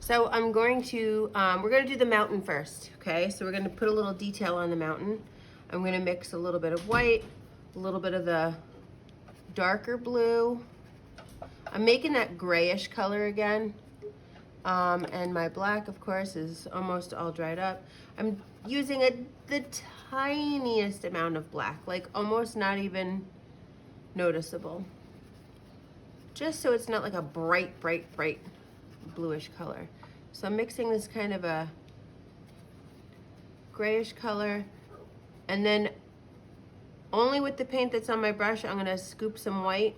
So I'm going to, we're going to do the mountain first, okay? So we're going to put a little detail on the mountain. I'm going to mix a little bit of white, a little bit of the darker blue. I'm making that grayish color again. And my black, of course, is almost all dried up. I'm using the tiniest amount of black, like almost not even noticeable. Just so it's not like a bright, bright, bright bluish color. So I'm mixing this kind of a grayish color, and then only with the paint that's on my brush, I'm gonna scoop some white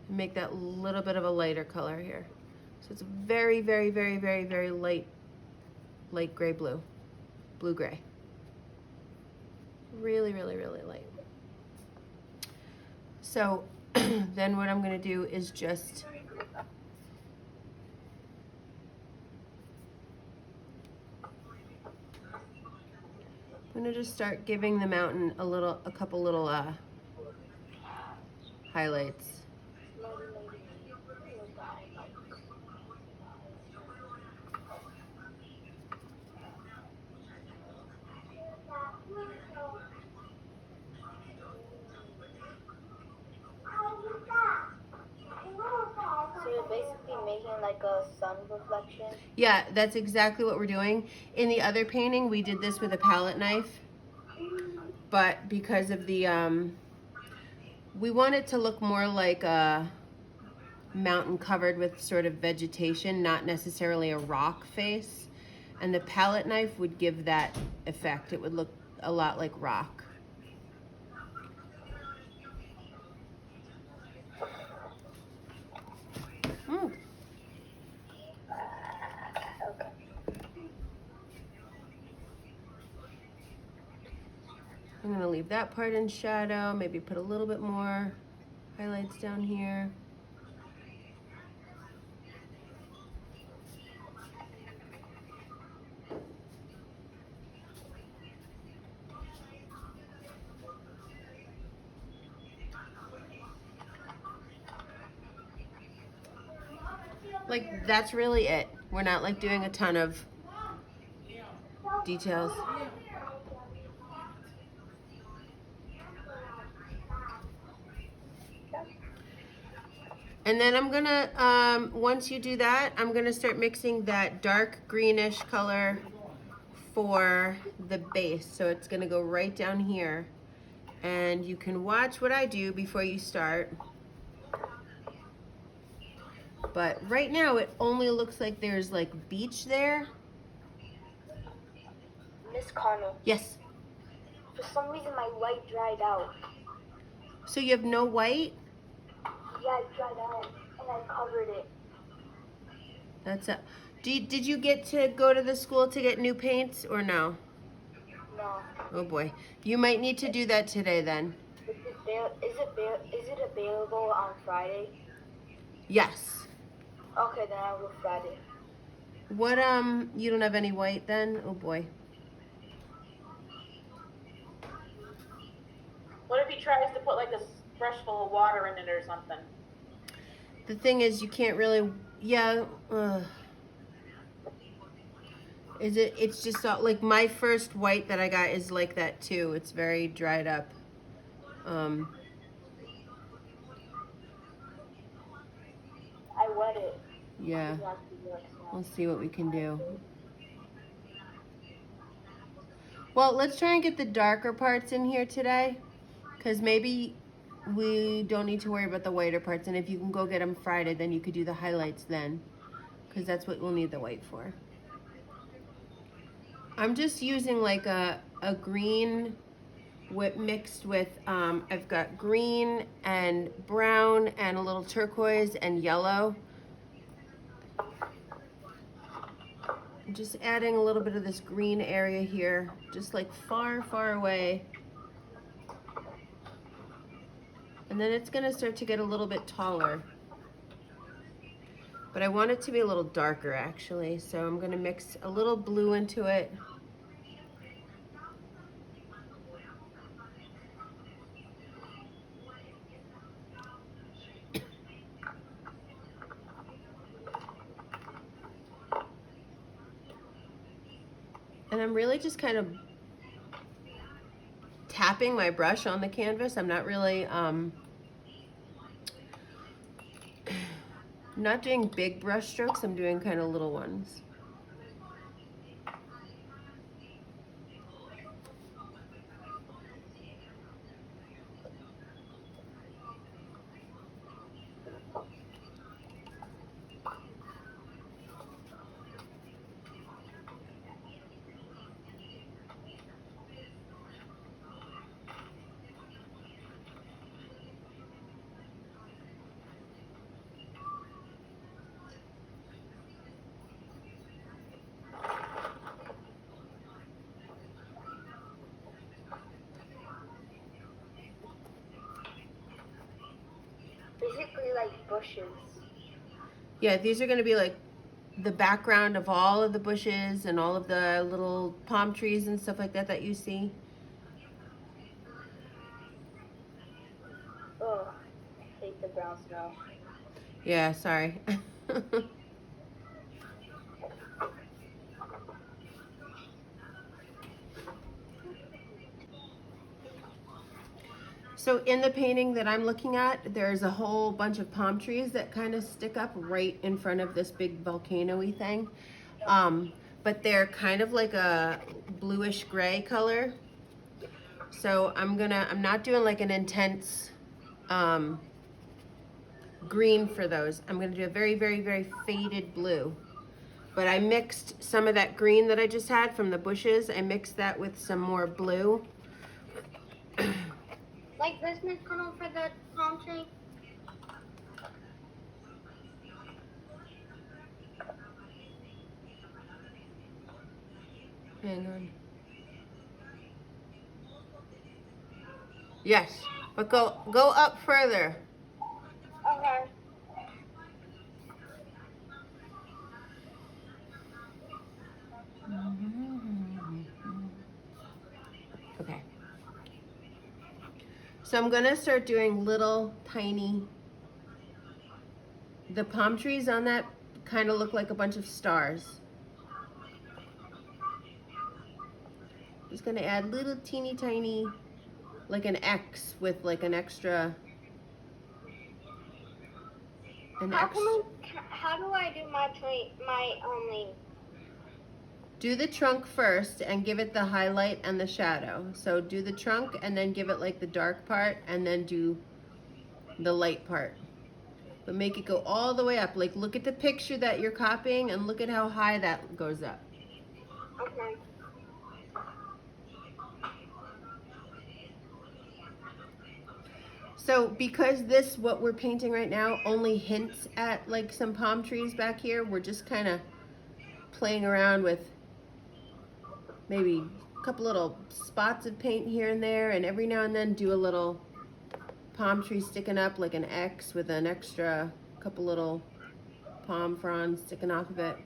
and make that little bit of a lighter color here. So it's very, very, very, very, very light gray blue, blue-gray. Really, really, really light. So then what I'm gonna do is just I'm gonna just start giving the mountain a couple little highlights. So you're basically making like a sun reflection? Yeah, that's exactly what we're doing. In the other painting, we did this with a palette knife, but because of the, we want it to look more like a mountain covered with sort of vegetation, not necessarily a rock face. And the palette knife would give that effect. It would look a lot like rock. Mm. Okay. I'm gonna leave that part in shadow, maybe put a little bit more highlights down here. Like, that's really it. We're not like doing a ton of details. And then I'm gonna, once you do that, I'm gonna start mixing that dark greenish color for the base. So it's gonna go right down here. And you can watch what I do before you start. But right now it only looks like there's like beach there. Miss Connell, Yes. for some reason my white dried out. So you have no white? Yeah, it dried out and I covered it. That's a, did you get to go to the school to get new paints or no? No. Oh boy. You might need to do that today then. Is it available on Friday? Yes. Okay, then I'll go Friday. What, you don't have any white then? Oh boy. What if he tries to put like a brush full of water in it or something? The thing is, you can't really, yeah. It's just like my first white that I got is like that too. It's very dried up. I wet it. Yeah. We'll see what we can do. Well, let's try and get the darker parts in here today, because maybe we don't need to worry about the whiter parts. And if you can go get them Friday, then you could do the highlights then, because that's what we'll need the white for. I'm just using like a green mixed with, I've got green and brown and a little turquoise and yellow. I'm just adding a little bit of this green area here, just like far, far away. And then it's gonna start to get a little bit taller. But I want it to be a little darker actually, so I'm gonna mix a little blue into it. And I'm really just kind of tapping my brush on the canvas. I'm not really, not doing big brush strokes. I'm doing kind of little ones. Basically like bushes. Yeah, these are going to be like the background of all of the bushes and all of the little palm trees and stuff like that that you see. Ugh, I hate the brown smell. Yeah, sorry. So in the painting that I'm looking at, there's a whole bunch of palm trees that kind of stick up right in front of this big volcano-y thing. But they're kind of like a bluish gray color. So I'm not doing like an intense green for those. I'm gonna do a very, very, very faded blue. But I mixed some of that green that I just had from the bushes. I mixed that with some more blue. Like this McConnell for the palm tree. Hang on. Yes, but go up further. Okay. Okay. So I'm gonna start doing little tiny, the palm trees on that kind of look like a bunch of stars. Just gonna add little teeny tiny, like an X with like an extra, How do I do my tree, my only? Do the trunk first and give it the highlight and the shadow. So do the trunk and then give it like the dark part and then do the light part. But make it go all the way up. Like look at the picture that you're copying and look at how high that goes up. Okay. So because this, what we're painting right now, only hints at like some palm trees back here, we're just kind of playing around with maybe a couple little spots of paint here and there, and every now and then do a little palm tree sticking up like an X with an extra couple little palm fronds sticking off of it.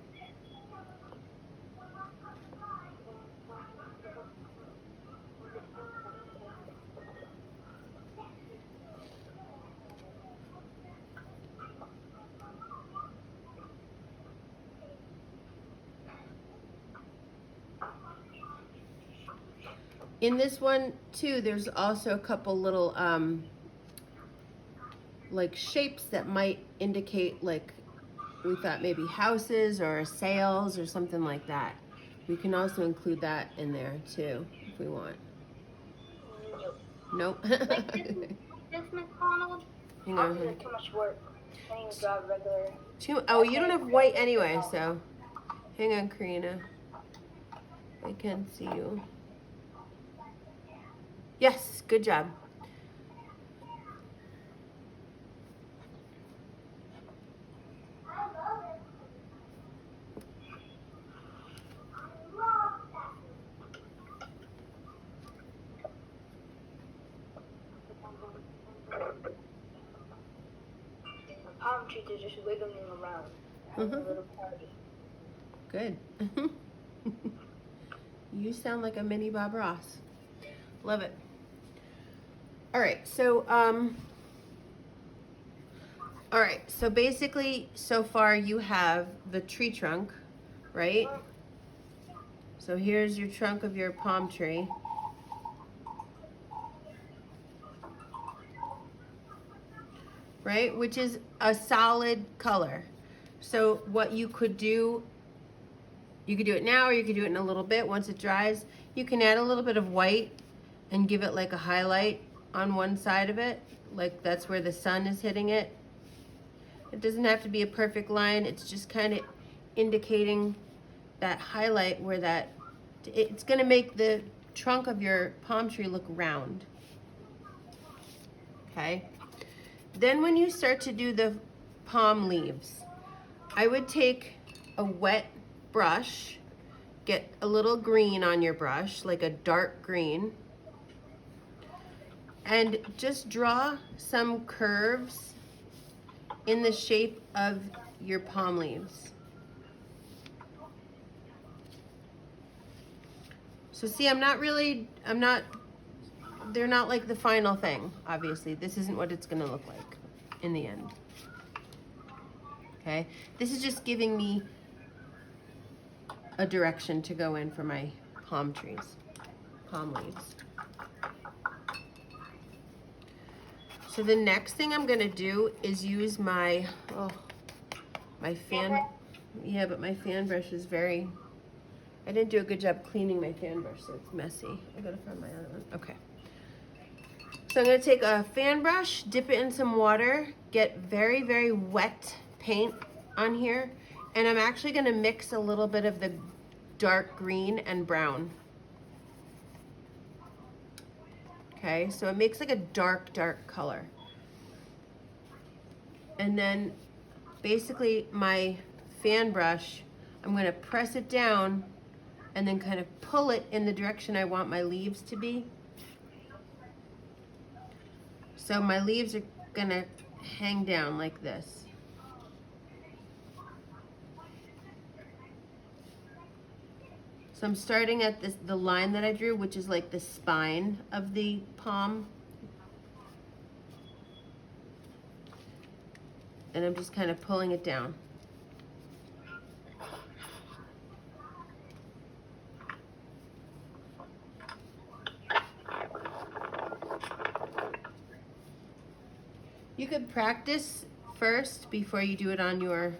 In this one too, there's also a couple little like shapes that might indicate like we thought maybe houses or sails or something like that. We can also include that in there too if we want. Nope. Like this McDonald's. Hang I'll on. do too much work. I need to draw regular. Oh, you don't have white anyway, so hang on, Karina. I can see you. Yes, good job. Palm trees are just wiggling around. Having a little party. Good. You sound like a mini Bob Ross. Love it. All right, so basically so far you have the tree trunk, right? So here's your trunk of your palm tree. Right, which is a solid color. So what you could do it now, or you could do it in a little bit once it dries. You can add a little bit of white and give it like a highlight on one side of it, like that's where the sun is hitting it. It doesn't have to be a perfect line, it's just kind of indicating that highlight where that, it's gonna make the trunk of your palm tree look round. Okay? Then when you start to do the palm leaves, I would take a wet brush, get a little green on your brush, like a dark green, and just draw some curves in the shape of your palm leaves. So see, they're not like the final thing, obviously. This isn't what it's gonna look like in the end. Okay, this is just giving me a direction to go in for my palm leaves. So the next thing I'm gonna do is use my fan. Yeah, but my fan brush is I didn't do a good job cleaning my fan brush, so it's messy. I gotta find my other one. Okay. So I'm gonna take a fan brush, dip it in some water, get very, very wet paint on here, and I'm actually gonna mix a little bit of the dark green and brown. Okay, so it makes like a dark, dark color. And then basically my fan brush, I'm gonna press it down and then kind of pull it in the direction I want my leaves to be. So my leaves are gonna hang down like this. So I'm starting at the line that I drew, which is like the spine of the palm. And I'm just kind of pulling it down. You could practice first before you do it on your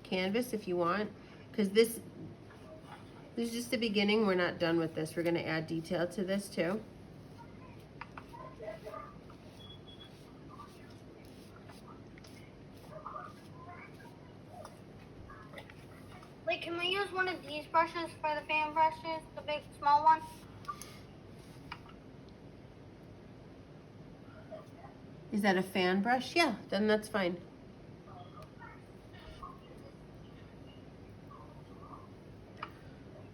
canvas if you want, because this is just the beginning. We're not done with this. We're going to add detail to this too. Wait, can we use one of these brushes for the fan brushes, the big, small one? Is that a fan brush? Yeah, then that's fine.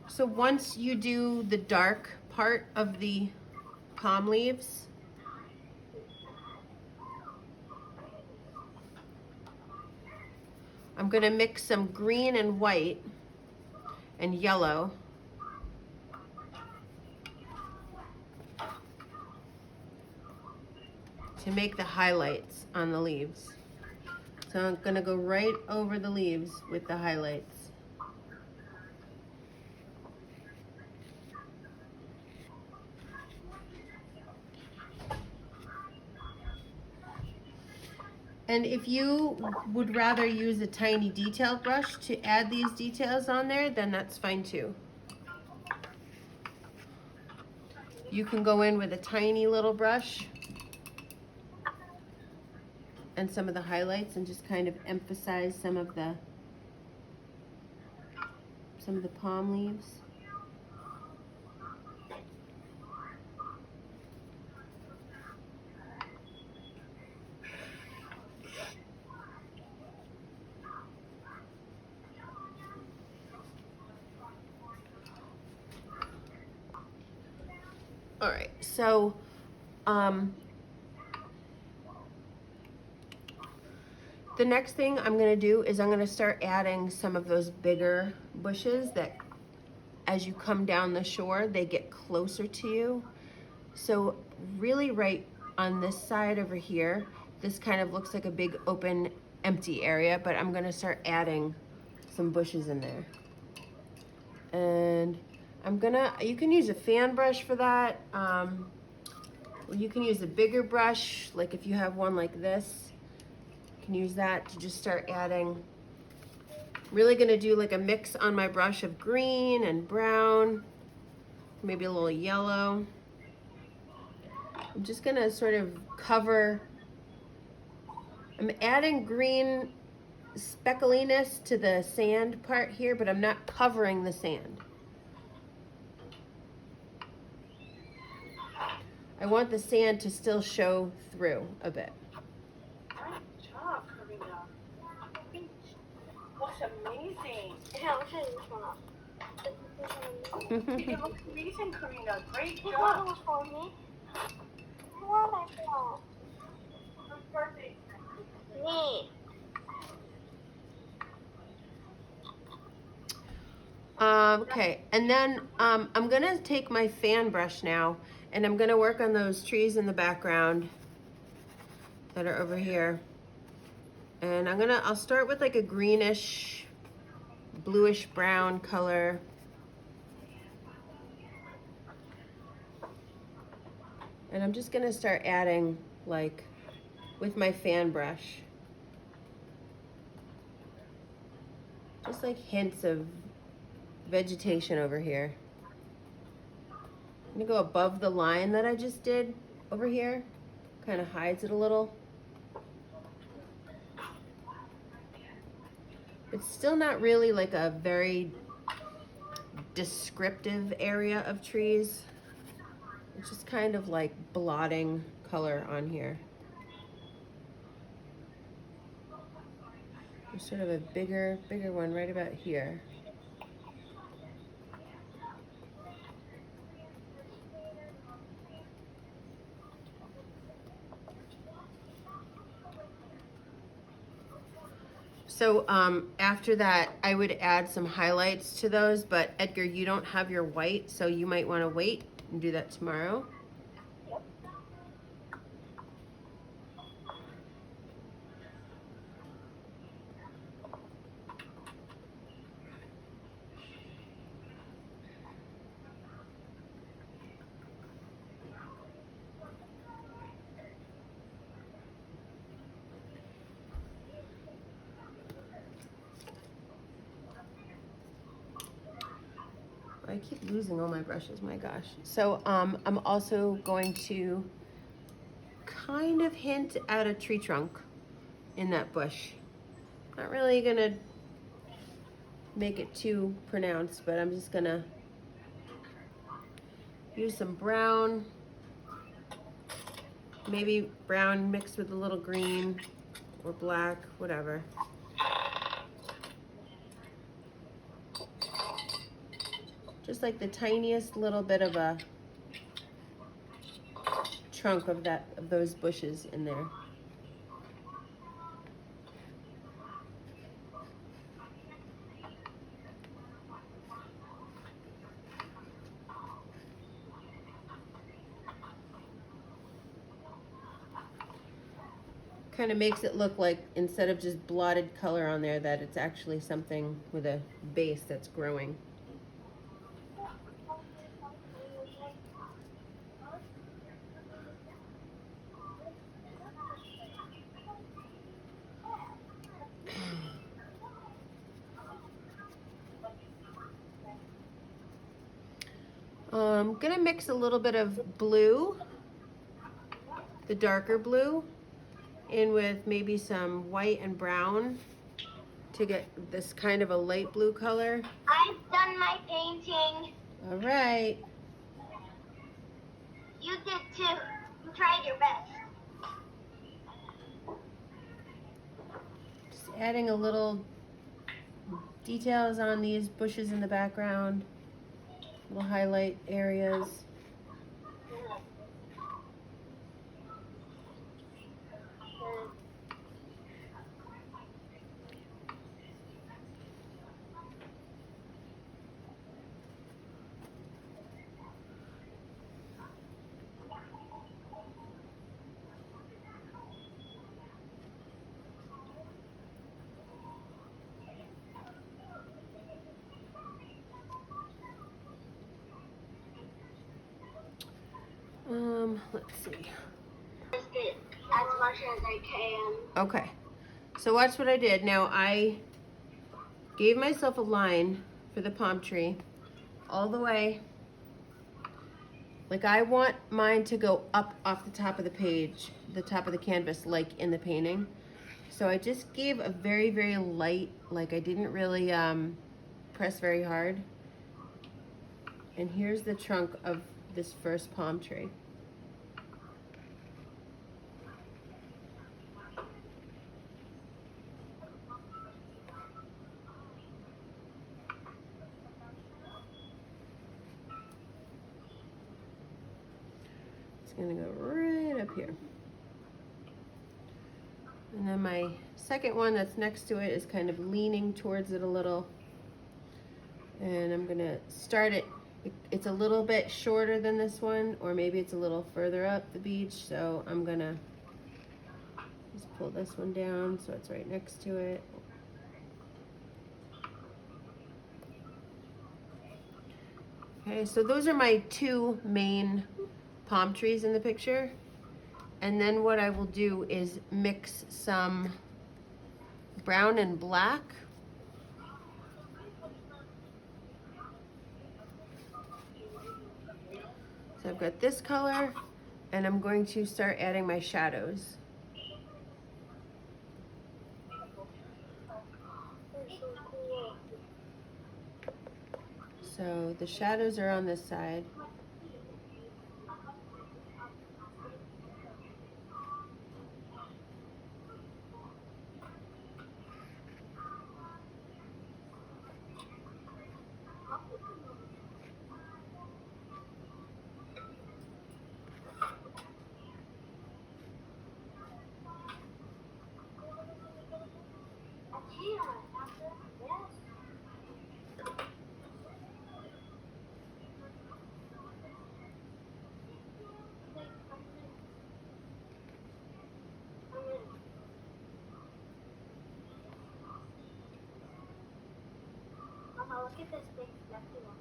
So once you do the dark part of the palm leaves, I'm gonna mix some green and white and yellow. To make the highlights on the leaves. So I'm gonna go right over the leaves with the highlights. And if you would rather use a tiny detail brush to add these details on there, then that's fine too. You can go in with a tiny little brush and some of the highlights and just kind of emphasize some of the palm leaves. All right, so the next thing I'm gonna do is I'm gonna start adding some of those bigger bushes that as you come down the shore, they get closer to you. So really right on this side over here, this kind of looks like a big open empty area, but I'm gonna start adding some bushes in there. And you can use a fan brush for that. Or you can use a bigger brush, like if you have one like this, you can use that to just start adding. Really gonna do like a mix on my brush of green and brown, maybe a little yellow. I'm just gonna sort of cover, I'm adding green speckliness to the sand part here, but I'm not covering the sand. I want the sand to still show through a bit. Great job, Karina. Looks amazing. Yeah, I'm shutting this one off. It looks amazing, Karina. Great You thought it job. was for me? What I thought. Happy birthday. Me. Okay, and then I'm gonna take my fan brush now, and I'm gonna work on those trees in the background that are over here. And I'll start with like a greenish, bluish brown color. And I'm just gonna start adding, like, with my fan brush, just like hints of vegetation over here. I'm gonna go above the line that I just did over here. Kind of hides it a little. It's still not really like a very descriptive area of trees. It's just kind of like blotting color on here. There's sort of a bigger one right about here. So after that, I would add some highlights to those, but Edgar, you don't have your white, so you might want to wait and do that tomorrow. I keep losing all my brushes, my gosh. So I'm also going to kind of hint at a tree trunk in that bush. Not really gonna make it too pronounced, but I'm just gonna use some brown, maybe brown mixed with a little green or black, whatever. Just like the tiniest little bit of a trunk of those bushes in there. Kind of makes it look like, instead of just blotted color on there, that it's actually something with a base that's growing. I'm gonna mix a little bit of blue, the darker blue, in with maybe some white and brown to get this kind of a light blue color. I've done my painting. All right. You did too. You tried your best. Just adding a little details on these bushes in the background, little highlight areas. Let's see. Just it as much as I can. Okay, so watch what I did. Now I gave myself a line for the palm tree all the way. Like I want mine to go up off the top of the page, the top of the canvas, like in the painting. So I just gave a very, very light, like I didn't really press very hard. And here's the trunk of this first palm tree. It's gonna go right up here. And then my second one that's next to it is kind of leaning towards it a little. And I'm gonna start it, it's a little bit shorter than this one, or maybe it's a little further up the beach, so I'm gonna just pull this one down so it's right next to it. Okay, so those are my two main palm trees in the picture. And then what I will do is mix some brown and black. So I've got this color, and I'm going to start adding my shadows. So the shadows are on this side. Mama, look at this big fluffy one.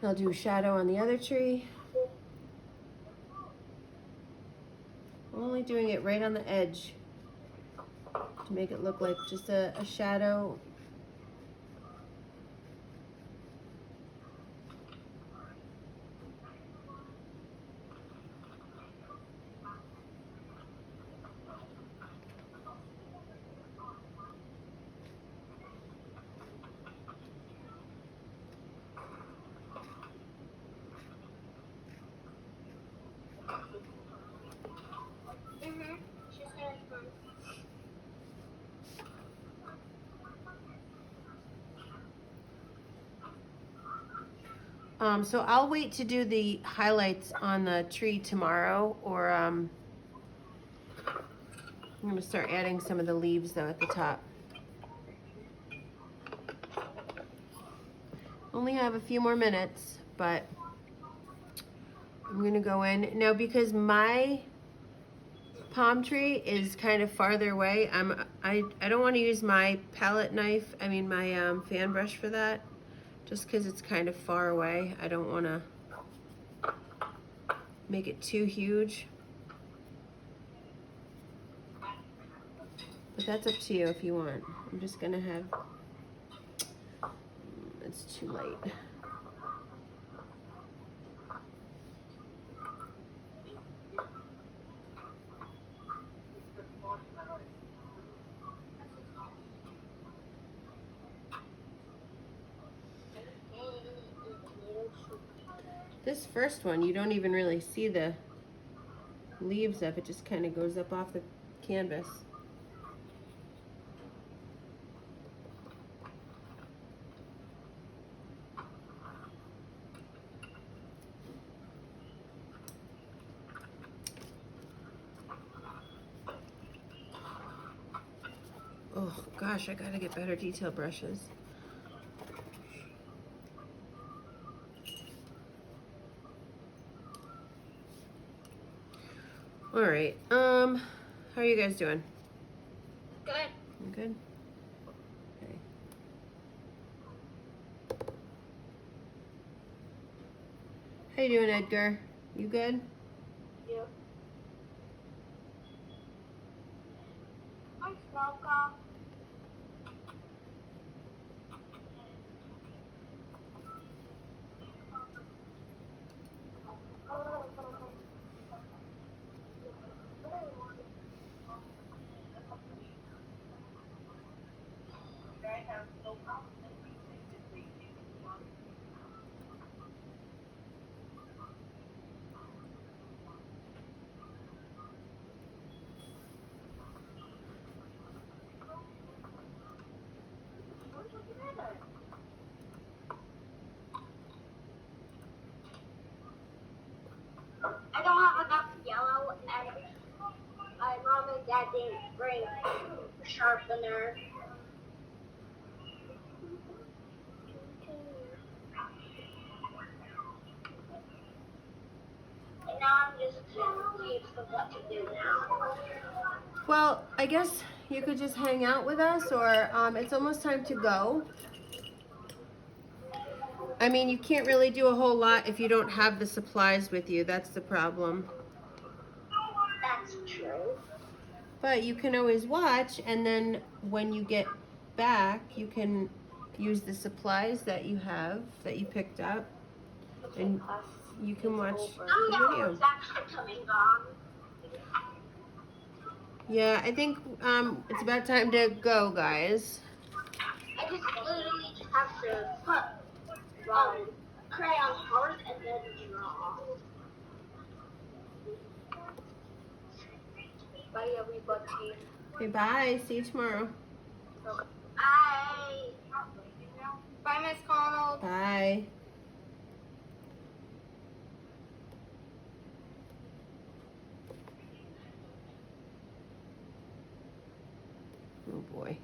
I'll do shadow on the other tree. I'm only doing it right on the edge to make it look like just a shadow. She's doing fun. So I'll wait to do the highlights on the tree tomorrow, or I'm gonna start adding some of the leaves though at the top. Only have a few more minutes, but I'm gonna go in now because my palm tree is kind of farther away. I don't want to use my palette knife, my fan brush for that, just because it's kind of far away. I don't want to make it too huge. But that's up to you if you want. I'm just gonna have, it's too light. This first one, you don't even really see the leaves of it, just kind of goes up off the canvas. Oh gosh, I gotta get better detail brushes. All right, how are you guys doing? Good. You good? How you doing, Edgar? You good? Yep. I'm Smoker. I don't have enough yellow, and my mom and dad didn't bring sharpener. And now I'm just confused of what to do now. Well, I guess you could just hang out with us, or it's almost time to go. I mean, you can't really do a whole lot if you don't have the supplies with you. That's the problem. That's true. But you can always watch, and then when you get back, you can use the supplies that you have, that you picked up, and you can watch the video. It's actually coming on. Yeah, I think it's about time to go, guys. I just literally just have to put crayon heart and then draw. Bye, everybody. Okay, bye. See you tomorrow. Bye. Bye, Miss Connell. Bye. Oh boy.